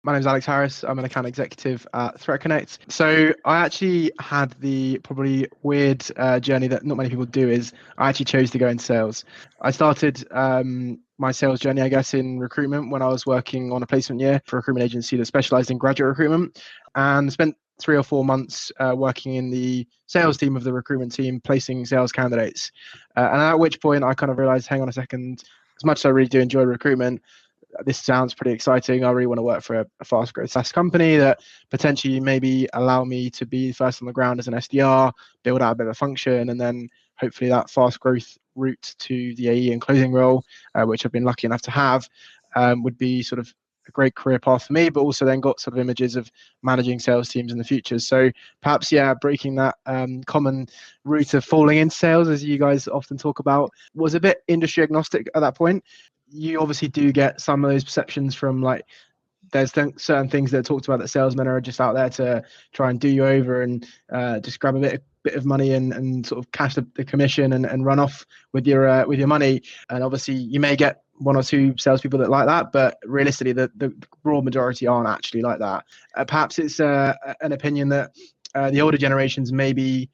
My name is Alex Harris. I'm an account executive at Threat Connect. So I actually had the probably weird journey that not many people do is I actually chose to go into sales. I started my sales journey, I guess, in recruitment when I was working on a placement year for a recruitment agency that specialized in graduate recruitment, and spent 3 or 4 months working in the sales team of the recruitment team, placing sales candidates. And at which point I kind of realized, hang on a second, as much as I really do enjoy recruitment, this sounds pretty exciting. I really want to work for a fast growth SaaS company that potentially maybe allow me to be first on the ground as an SDR, build out a bit of a function, and then hopefully that fast growth route to the AE and closing role, which I've been lucky enough to have, would be sort of a great career path for me, but also then got sort of images of managing sales teams in the future. So perhaps, breaking that common route of falling into sales, as you guys often talk about, was a bit industry agnostic at that point. You obviously do get some of those perceptions from like there's certain things that are talked about that salesmen are just out there to try and do you over and just grab a bit of money and sort of cash the commission and run off with your money. And obviously you may get one or two salespeople that like that, but realistically the broad majority aren't actually like that. Perhaps it's an opinion that the older generations maybe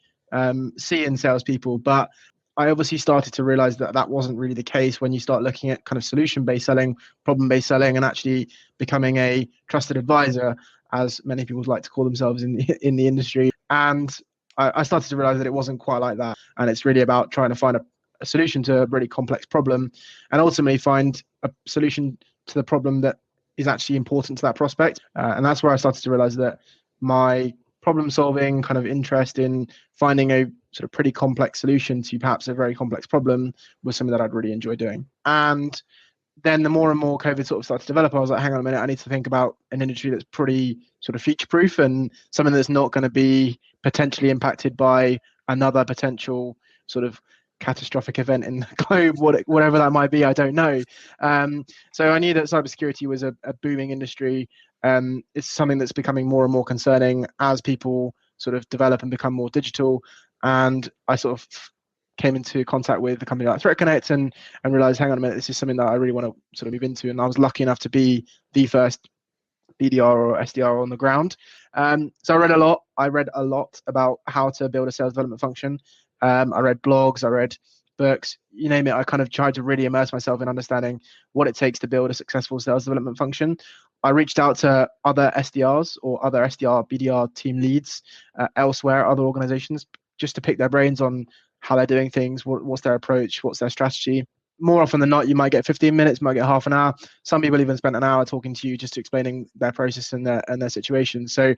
see in salespeople, but I obviously started to realize that that wasn't really the case when you start looking at kind of solution-based selling, problem-based selling, and actually becoming a trusted advisor, as many people like to call themselves in the industry. And I started to realize that it wasn't quite like that. And it's really about trying to find a solution to a really complex problem and ultimately find a solution to the problem that is actually important to that prospect. And that's where I started to realize that my problem solving kind of interest in finding a sort of pretty complex solution to perhaps a very complex problem was something that I'd really enjoy doing. And then the more and more COVID sort of started to develop, I was like, hang on a minute, I need to think about an industry that's pretty sort of future proof and something that's not going to be potentially impacted by another potential sort of catastrophic event in the globe, whatever that might be, I don't know. So I knew that cybersecurity was a booming industry. It's something that's becoming more and more concerning as people sort of develop and become more digital. And I sort of came into contact with a company like Threat Connect and realized, hang on a minute, this is something that I really want to sort of move into. And I was lucky enough to be the first BDR or SDR on the ground. So I read a lot. I read a lot about how to build a sales development function. I read blogs, I read books, you name it. I kind of tried to really immerse myself in understanding what it takes to build a successful sales development function. I reached out to other SDRs or other SDR, BDR team leads elsewhere, other organizations, just to pick their brains on how they're doing things, what's their approach, what's their strategy. More often than not, you might get 15 minutes, might get half an hour. Some people even spent an hour talking to you, just explaining their process and their situation. So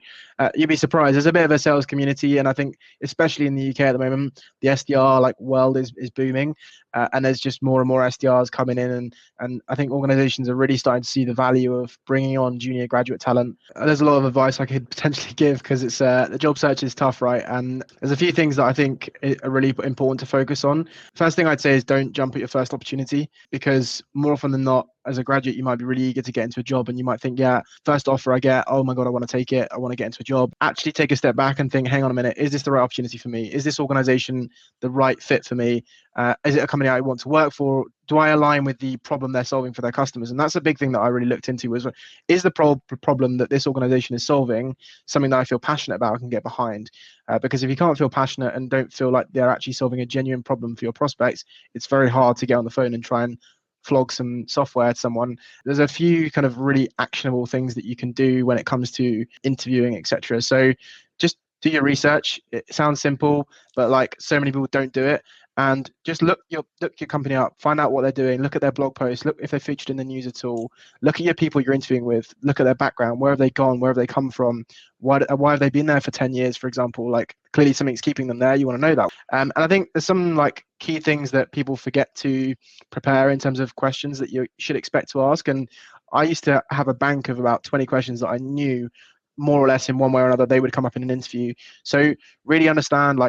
you'd be surprised. There's a bit of a sales community, and I think especially in the UK at the moment, the SDR world is booming, and there's just more and more SDRs coming in, and I think organizations are really starting to see the value of bringing on junior graduate talent. There's a lot of advice I could potentially give because it's the job search is tough, right? And there's a few things that I think are really important to focus on. First thing I'd say is don't jump at your first opportunity, because more often than not, as a graduate, you might be really eager to get into a job and you might think, first offer I get, oh my God, I want to take it. I want to get into a job. Actually take a step back and think, hang on a minute, is this the right opportunity for me? Is this organization the right fit for me? Is it a company I want to work for? Do I align with the problem they're solving for their customers? And that's a big thing that I really looked into was, is the problem that this organization is solving something that I feel passionate about and can get behind? Because if you can't feel passionate and don't feel like they're actually solving a genuine problem for your prospects, it's very hard to get on the phone and try and flog some software to someone. There's a few kind of really actionable things that you can do when it comes to interviewing, etc. So just do your research. It sounds simple, but so many people don't do it. And just look your company up, find out what they're doing, look at their blog posts, look if they're featured in the news at all, look at your people you're interviewing with, look at their background, where have they gone, where have they come from, why have they been there for 10 years, for example. Clearly something's keeping them there, you want to know that. And I think there's some key things that people forget to prepare in terms of questions that you should expect to ask. And I used to have a bank of about 20 questions that I knew more or less in one way or another they would come up in an interview. So really understand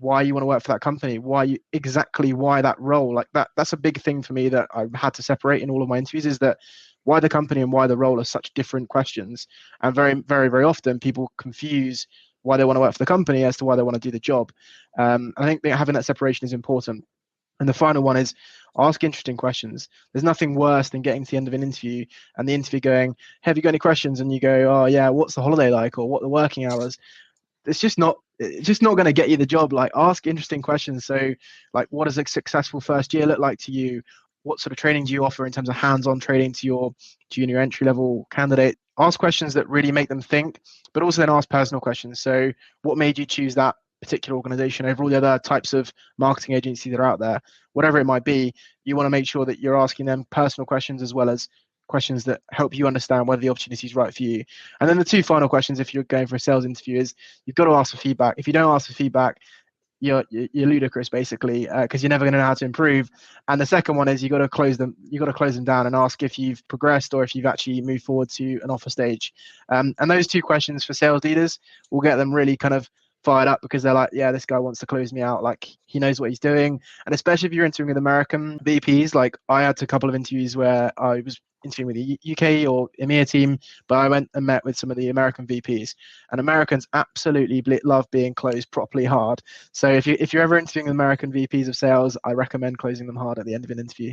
why you want to work for that company, why that role. That's a big thing for me that I've had to separate in all of my interviews, is that why the company and why the role are such different questions. And very, very, very often people confuse why they want to work for the company as to why they want to do the job. I think that having that separation is important. And the final one is ask interesting questions. There's nothing worse than getting to the end of an interview and the interview going, "Hey, have you got any questions?" And you go, "Oh yeah, what's the holiday like, or what are the working hours?" It's just not going to get you the job. Like, ask interesting questions. So like, what does a successful first year look like to you? What sort of training do you offer in terms of hands-on training to your junior entry level candidate? Ask questions that really make them think, but also then ask personal questions. So what made you choose that particular organization over all the other types of marketing agencies that are out there? Whatever it might be, you want to make sure that you're asking them personal questions as well as questions that help you understand whether the opportunity is right for you. And then the two final questions, if you're going for a sales interview, is you've got to ask for feedback. If you don't ask for feedback, you're ludicrous, basically, because you're never going to know how to improve. And the second one is you got to close them down and ask if you've progressed or if you've actually moved forward to an offer stage. And those two questions for sales leaders will get them really kind of fired up, because they're like, yeah, this guy wants to close me out, like he knows what he's doing. And especially if you're interviewing with American VPs, like I had a couple of interviews where I was interviewing with the UK or EMEA team, but I went and met with some of the American VPs, and Americans absolutely love being closed properly hard. So if you're ever interviewing American VPs of sales, I recommend closing them hard at the end of an interview.